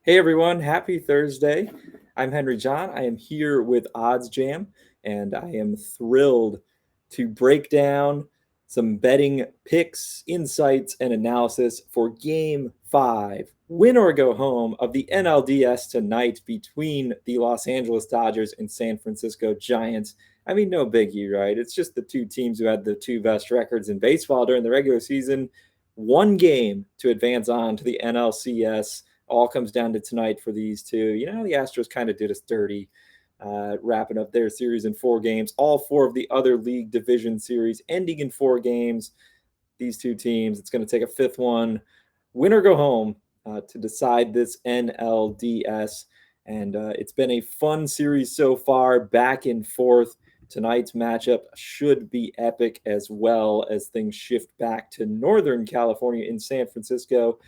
Hey everyone, happy Thursday. I'm Henry John. I am here with Odds Jam, and I am thrilled to break down some betting picks, insights, and analysis for Game 5, win or go home of the NLDS tonight between the Los Angeles Dodgers and San Francisco Giants. I mean, no biggie, right? It's just the two teams who had the two best records in baseball during the regular season. One game to advance on to the NLCS. All comes down to tonight for these two. The Astros kind of did us dirty, wrapping up their series in 4 games. All 4 of the other league division series ending in 4 games. These two teams, it's going to take a fifth one, win or go home, to decide this NLDS. And it's been a fun series so far, back and forth. Tonight's matchup should be epic as well as things shift back to Northern California in San Francisco.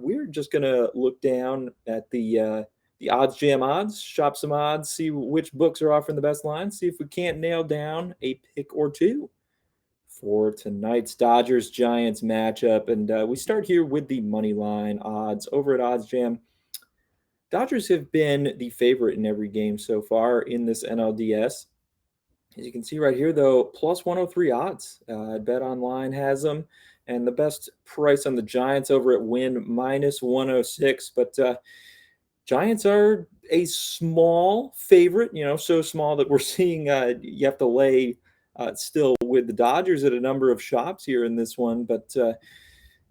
We're just going to look down at the Odds Jam odds, shop some odds, see which books are offering the best lines, see if we can't nail down a pick or two for tonight's Dodgers-Giants matchup. And we start here with the money line odds over at Odds Jam. Dodgers have been the favorite in every game so far in this NLDS. As you can see right here, though, plus 103 odds. Bet Online has them. And the best price on the Giants over at Win, minus 106. But Giants are a small favorite, so small that we're seeing you have to lay still with the Dodgers at a number of shops here in this one. But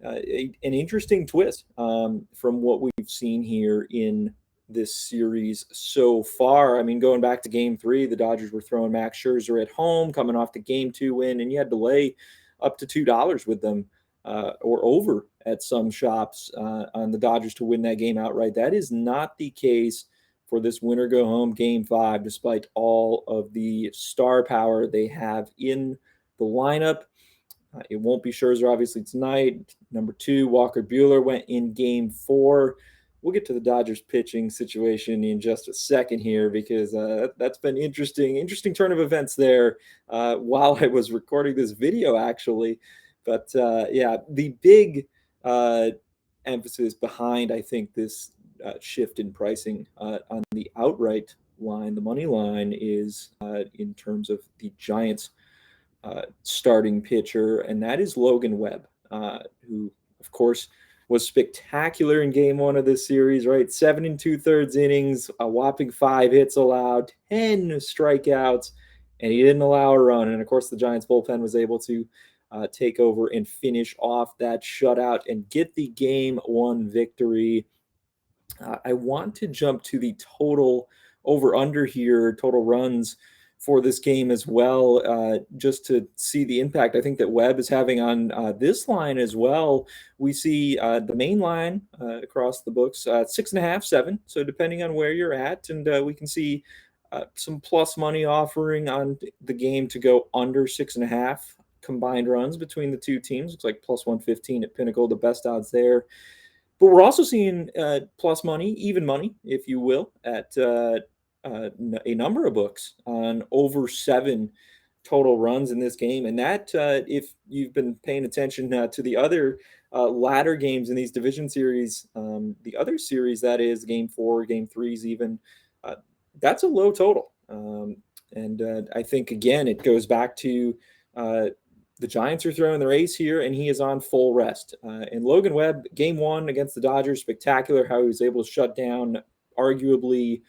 an interesting twist from what we've seen here in this series so far. I mean, going back to Game 3, the Dodgers were throwing Max Scherzer at home, coming off the Game 2 win, and you had to lay up to $2 with them or over at some shops on the Dodgers to win that game outright. That is not the case for this winner go home Game 5, despite all of the star power they have in the lineup. It won't be Scherzer, obviously, tonight. Number 2, Walker Buehler went in Game 4. We'll get to the Dodgers pitching situation in just a second here because that's been interesting turn of events there while I was recording this video, actually. But the big emphasis behind, I think, this shift in pricing on the outright line, the money line, is in terms of the Giants starting pitcher, and that is Logan Webb, who, of course, was spectacular in Game 1 of this series, right? 7 2/3 innings, a whopping 5 hits allowed, 10 strikeouts, and he didn't allow a run. And, of course, the Giants bullpen was able to take over and finish off that shutout and get the Game 1 victory. I want to jump to the total over-under here, total runs for this game as well, just to see the impact I think that Webb is having on this line as well. We see the main line across the books, 6.5, 7. So depending on where you're at, and we can see some plus money offering on the game to go under 6.5 combined runs between the two teams. Looks like plus 115 at Pinnacle, the best odds there. But we're also seeing plus money, even money, if you will, at a number of books on over 7 total runs in this game. And that, if you've been paying attention to the other latter games in these division series, the other series, that is Game 4, Game 3s even, that's a low total. And I think, again, it goes back to the Giants are throwing their ace here, and he is on full rest. And Logan Webb, Game 1 against the Dodgers, spectacular how he was able to shut down arguably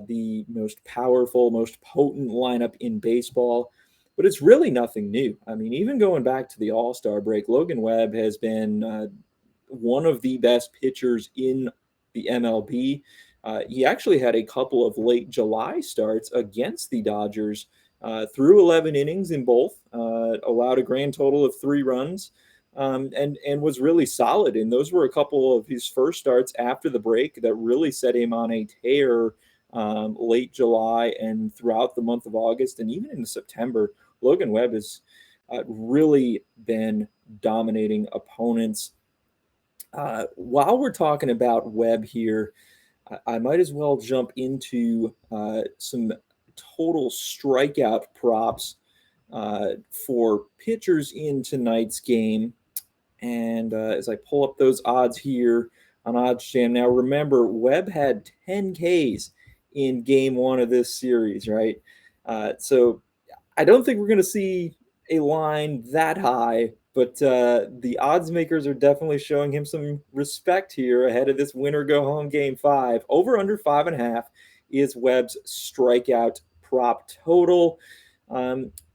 the most powerful, most potent lineup in baseball. But it's really nothing new. I mean, even going back to the All-Star break, Logan Webb has been one of the best pitchers in the MLB. He actually had a couple of late July starts against the Dodgers, through 11 innings in both, allowed a grand total of 3 runs, and was really solid. And those were a couple of his first starts after the break that really set him on a tear late July and throughout the month of August and even into September. Logan Webb has really been dominating opponents. While we're talking about Webb here, I might as well jump into some total strikeout props for pitchers in tonight's game. And as I pull up those odds here, on Odds Jam. Now, remember, Webb had 10 Ks in game one of this series, right? So I don't think we're going to see a line that high, but the odds makers are definitely showing him some respect here ahead of this winner go home game five. Over under 5.5 is Webb's strikeout prop total.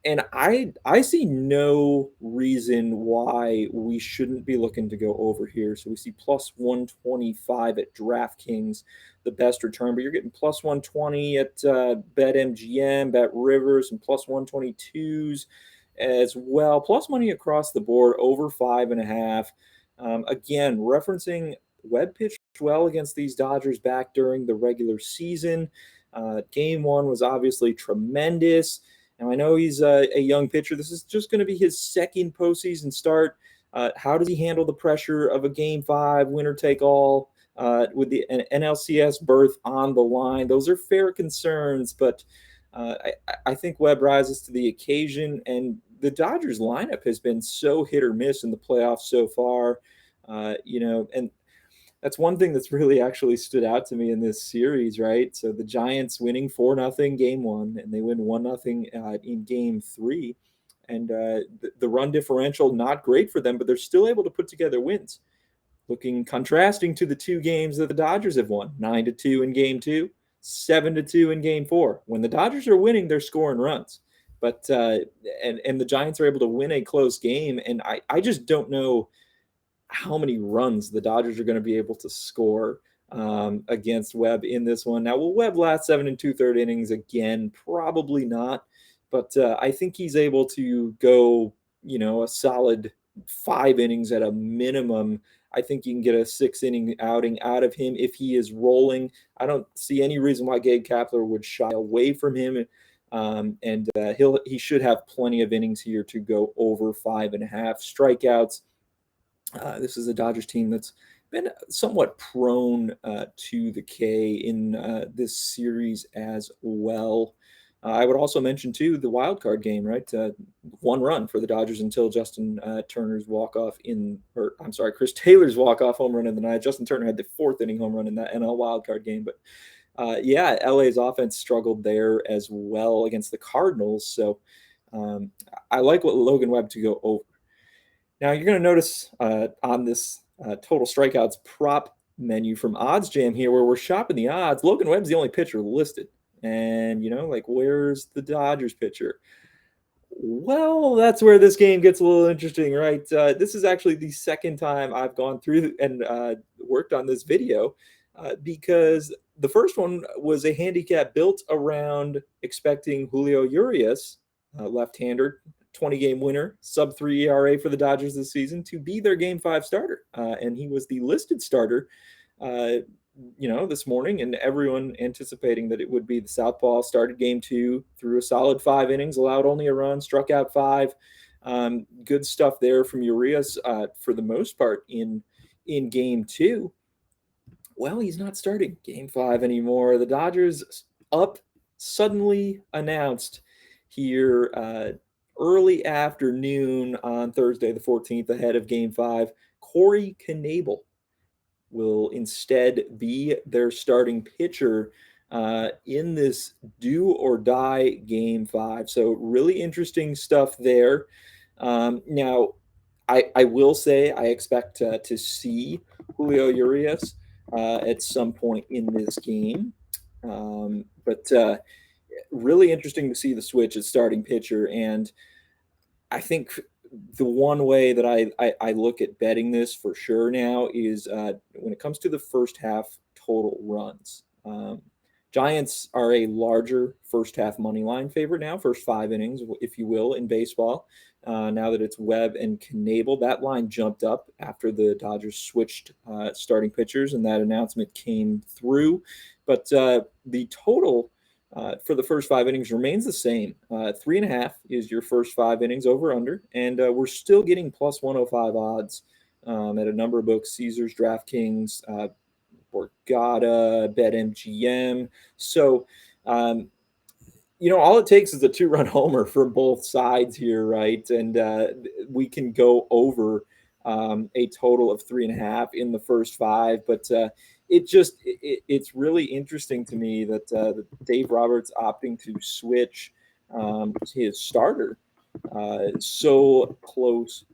And I see no reason why we shouldn't be looking to go over here. So we see plus 125 at DraftKings, the best return, but you're getting plus 120 at BetMGM, Bet Rivers, and plus 122s as well. Plus money across the board, over 5.5. Again, referencing Webb pitched well against these Dodgers back during the regular season. Game one was obviously tremendous. Now, I know he's a young pitcher. This is just going to be his second postseason start. How does he handle the pressure of a game five, winner take all, with the NLCS berth on the line? Those are fair concerns, but I think Webb rises to the occasion. And the Dodgers lineup has been so hit or miss in the playoffs so far. And that's one thing that's really actually stood out to me in this series, right? So the Giants winning 4-0 game one, and they win 1-0 in game three. And the run differential, not great for them, but they're still able to put together wins. Looking contrasting to the two games that the Dodgers have won, 9-2 in game two, 7-2 in game four. When the Dodgers are winning, they're scoring runs. But and the Giants are able to win a close game. And I just don't know how many runs the Dodgers are going to be able to score against Webb in this one. Now, will Webb last 7 2/3 innings again? Probably not. But I think he's able to go, a solid 5 innings at a minimum. I think you can get a 6-inning outing out of him if he is rolling. I don't see any reason why Gabe Kapler would shy away from him. And he should have plenty of innings here to go over 5.5 strikeouts. This is a Dodgers team that's been somewhat prone to the K in this series as well. I would also mention, too, the wild card game, right? 1 run for the Dodgers until Justin Turner's walk-off Chris Taylor's walk-off home run in the night. Justin Turner had the 4th inning home run in that NL wild card game. But, LA's offense struggled there as well against the Cardinals. So I like what Logan Webb to go over. Now, you're going to notice on this total strikeouts prop menu from Odds Jam here, where we're shopping the odds, Logan Webb's the only pitcher listed. And, where's the Dodgers pitcher? Well, that's where this game gets a little interesting, right? This is actually the second time I've gone through and worked on this video because the first one was a handicap built around expecting Julio Urias, left-hander, 20-game winner, sub-3 ERA for the Dodgers this season, to be their Game 5 starter. And he was the listed starter, this morning, and everyone anticipating that it would be the southpaw. Started Game 2, threw a solid 5 innings, allowed only a run, struck out 5. Good stuff there from Urias for the most part in Game 2. Well, he's not starting Game 5 anymore. The Dodgers suddenly announced here early afternoon on Thursday the 14th, ahead of Game 5, Corey Knebel will instead be their starting pitcher in this do-or-die Game 5. So really interesting stuff there. Now, I will say I expect to see Julio Urias at some point in this game. But really interesting to see the switch at starting pitcher. And I think the one way that I look at betting this for sure now is when it comes to the first half total runs. Giants are a larger first half money line favorite now, first 5 innings, if you will, in baseball. Now that it's Webb and Knebel, that line jumped up after the Dodgers switched starting pitchers, and that announcement came through. But the total for the first 5 innings remains the same. 3.5 is your first 5 innings over under, and we're still getting plus 105 odds at a number of books: Caesars, DraftKings, Borgata, BetMGM. So, all it takes is a 2-run homer from both sides here, right? And we can go over a total of 3.5 in the first 5. But it's really interesting to me that Dave Roberts opting to switch his starter so close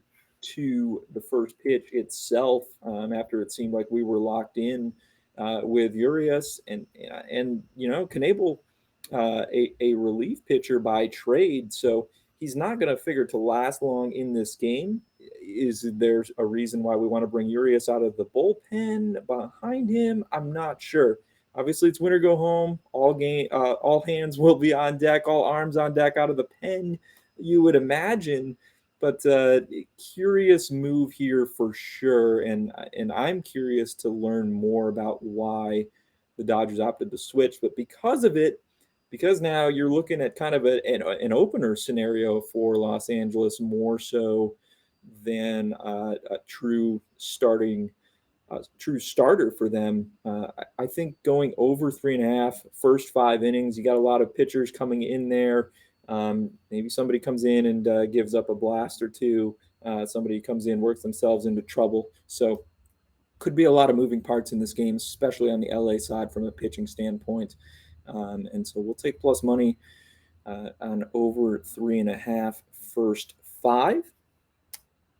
to the first pitch itself, after it seemed like we were locked in with Urias and Knebel, a relief pitcher by trade, so he's not going to figure to last long in this game. Is there a reason why we want to bring Urias out of the bullpen behind him? I'm not sure. Obviously, it's winter go home. All hands will be on deck. All arms on deck out of the pen, you would imagine. But curious move here for sure, and I'm curious to learn more about why the Dodgers opted to switch. But because of it, because now you're looking at kind of an opener scenario for Los Angeles more so than a true starter for them. I think going over 3.5 first 5 innings, you got a lot of pitchers coming in there. Maybe somebody comes in and gives up a blast or two. Somebody comes in, works themselves into trouble. So could be a lot of moving parts in this game, especially on the LA side from a pitching standpoint. And so we'll take plus money on over 3.5 first 5.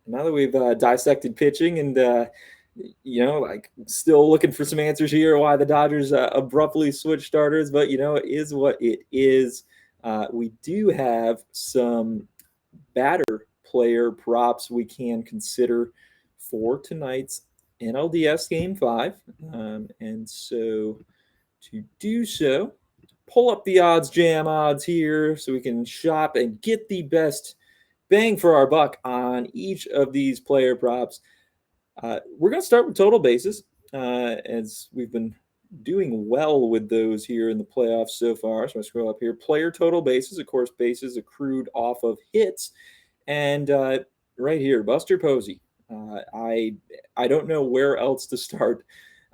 Now that we've dissected pitching and still looking for some answers here why the Dodgers abruptly switched starters, but it is what it is. We do have some batter player props we can consider for tonight's NLDS Game 5. And so to do so, pull up the odds jam odds here so we can shop and get the best bang for our buck on each of these player props. We're going to start with total bases, as we've been doing well with those here in the playoffs so far. So I scroll up here. Player total bases, of course, bases accrued off of hits. And right here, Buster Posey. I don't know where else to start.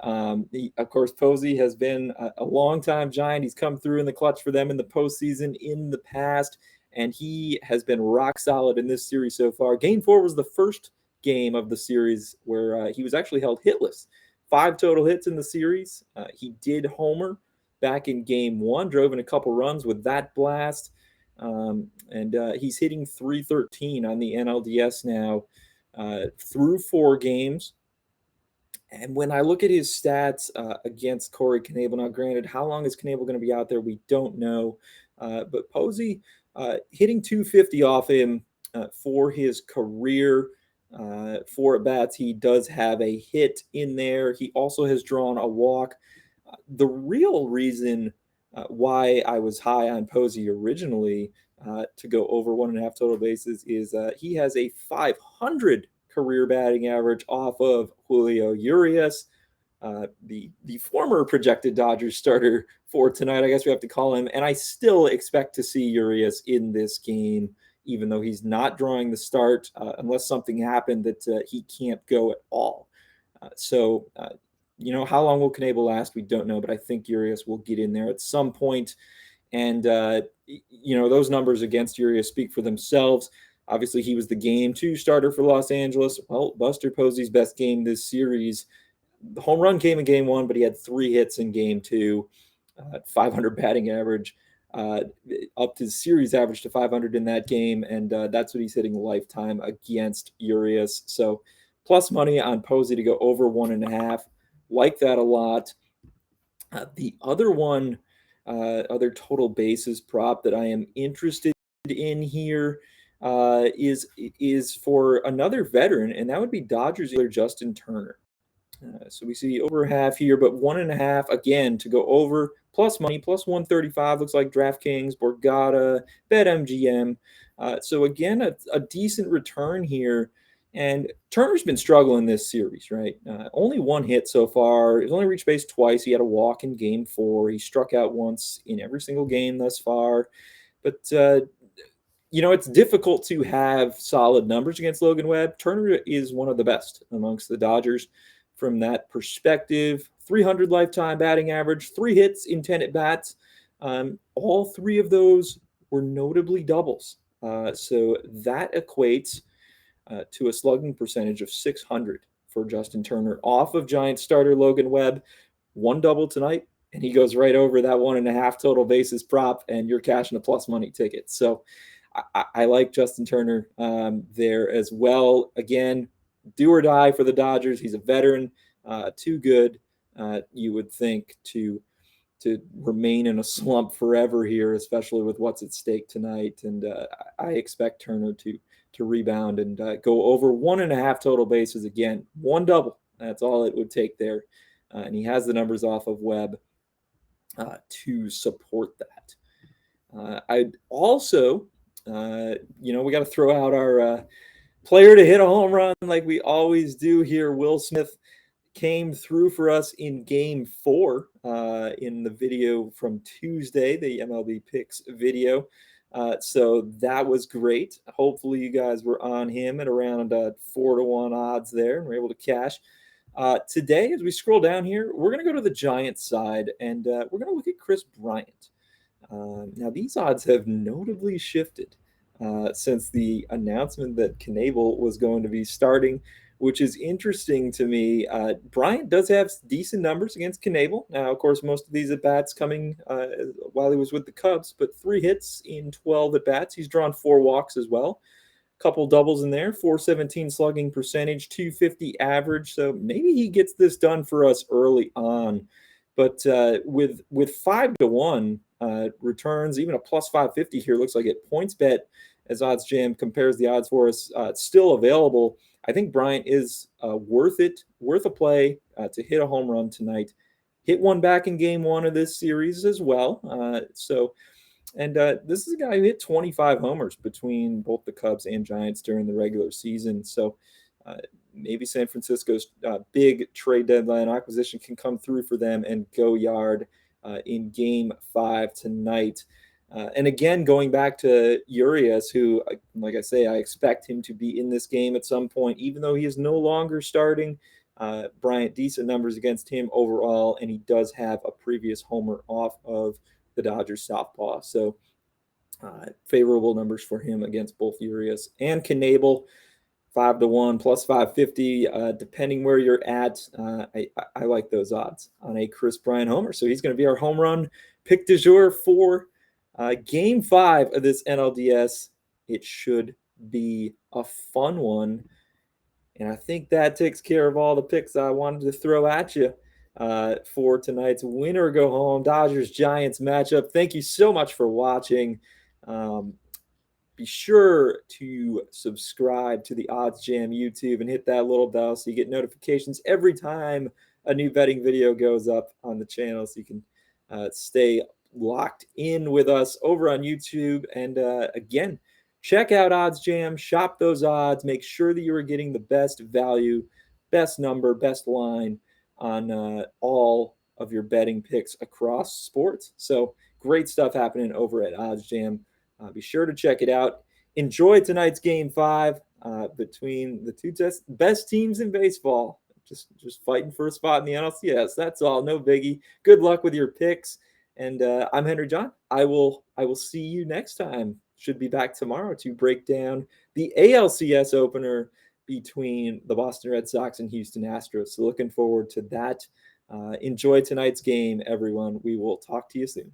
Of course, Posey has been a long-time Giant. He's come through in the clutch for them in the postseason in the past, and he has been rock solid in this series so far. Game 4 was the first game of the series where he was actually held hitless. 5 total hits in the series. He did homer back in Game 1, drove in a couple runs with that blast, and he's hitting .313 on the NLDS now through 4 games. And when I look at his stats against Corey Knebel, now granted, how long is Knebel going to be out there? We don't know. But Posey hitting .250 off him for his career. 4 at-bats, he does have a hit in there. He also has drawn a walk. The real reason why I was high on Posey originally to go over 1.5 total bases is he has a .500 career batting average off of Julio Urias, the former projected Dodgers starter for tonight, I guess we have to call him. And I still expect to see Urias in this game, even though he's not drawing the start, unless something happened that he can't go at all. So how long will Knebel last? We don't know, but I think Urias will get in there at some point. And, those numbers against Urias speak for themselves. Obviously, he was the Game 2 starter for Los Angeles. Well, Buster Posey's best game this series. The home run came in Game 1, but he had 3 hits in Game 2, 500 batting average, up to series average to 500 in that game, and that's what he's hitting lifetime against Urias. So plus money on Posey to go over 1.5. Like that a lot. The other one, other total bases prop that I am interested in here is for another veteran, and that would be Dodgers dealer Justin Turner. So we see over half here, but 1.5 again to go over. Plus money, plus 135. Looks like DraftKings, Borgata, BetMGM. So again, a decent return here. And Turner's been struggling this series, right? Only 1 hit so far. He's only reached base twice. He had a walk in Game 4. He struck out once in every single game thus far. But it's difficult to have solid numbers against Logan Webb. Turner is one of the best amongst the Dodgers from that perspective. 300 lifetime batting average, 3 hits in 10 at-bats. All 3 of those were notably doubles. So that equates to a slugging percentage of 600 for Justin Turner off of Giants starter Logan Webb. One double tonight, and he goes right over that 1.5 total bases prop, and you're cashing a plus money ticket. So I like Justin Turner there as well. Again, do or die for the Dodgers. He's a veteran, too good, you would think, to remain in a slump forever here, especially with what's at stake tonight. And I expect Turner to rebound and go over 1.5 total bases again. One double. That's all it would take there. And he has the numbers off of Webb to support that. I'd also, we got to throw out our player to hit a home run like we always do here. Will Smith came through for us in Game 4 in the video from Tuesday, the MLB Picks video. So that was great. Hopefully you guys were on him at around 4-1 odds there and were able to cash. Today, as we scroll down here, we're going to go to the Giants side, and we're going to look at Chris Bryant. Now, these odds have notably shifted since the announcement that Knebel was going to be starting, which is interesting to me. Bryant does have decent numbers against Knebel. Now, of course, most of these at-bats coming while he was with the Cubs, but 3 hits in 12 at-bats. He's drawn 4 walks as well. Couple doubles in there, 417 slugging percentage, 250 average. So maybe he gets this done for us early on. But with 5-1 returns, even a plus 550 here looks like it. PointsBet, as Odds Jam compares the odds for us, it's still available. I think Bryant is worth a play to hit a home run tonight. Hit one back in Game 1 of this series as well. And this is a guy who hit 25 homers between both the Cubs and Giants during the regular season. So maybe San Francisco's big trade deadline acquisition can come through for them and go yard in Game 5 tonight. And again, going back to Urias, who, like I say, I expect him to be in this game at some point, even though he is no longer starting. Bryant, decent numbers against him overall, and he does have a previous homer off of the Dodgers southpaw. So favorable numbers for him against both Urias and Knebel. 5-1 plus 550, depending where you're at. I like those odds on a Chris Bryant homer. So he's going to be our home run pick du jour for Game 5 of this NLDS. It should be a fun one. And I think that takes care of all the picks I wanted to throw at you for tonight's winner go home Dodgers-Giants matchup. Thank you so much for watching. Be sure to subscribe to the Odds Jam YouTube and hit that little bell so you get notifications every time a new betting video goes up on the channel, so you can stay locked in with us over on YouTube. And again, check out Odds Jam, shop those odds, make sure that you are getting the best value, best number, best line on all of your betting picks across sports. So great stuff happening over at Odds Jam. Be sure to check it out. Enjoy tonight's Game 5 between the two best teams in baseball. Just fighting for a spot in the NLCS. That's all. No biggie. Good luck with your picks. And I'm Henry John. I will see you next time. Should be back tomorrow to break down the ALCS opener between the Boston Red Sox and Houston Astros. So looking forward to that. Enjoy tonight's game, everyone. We will talk to you soon.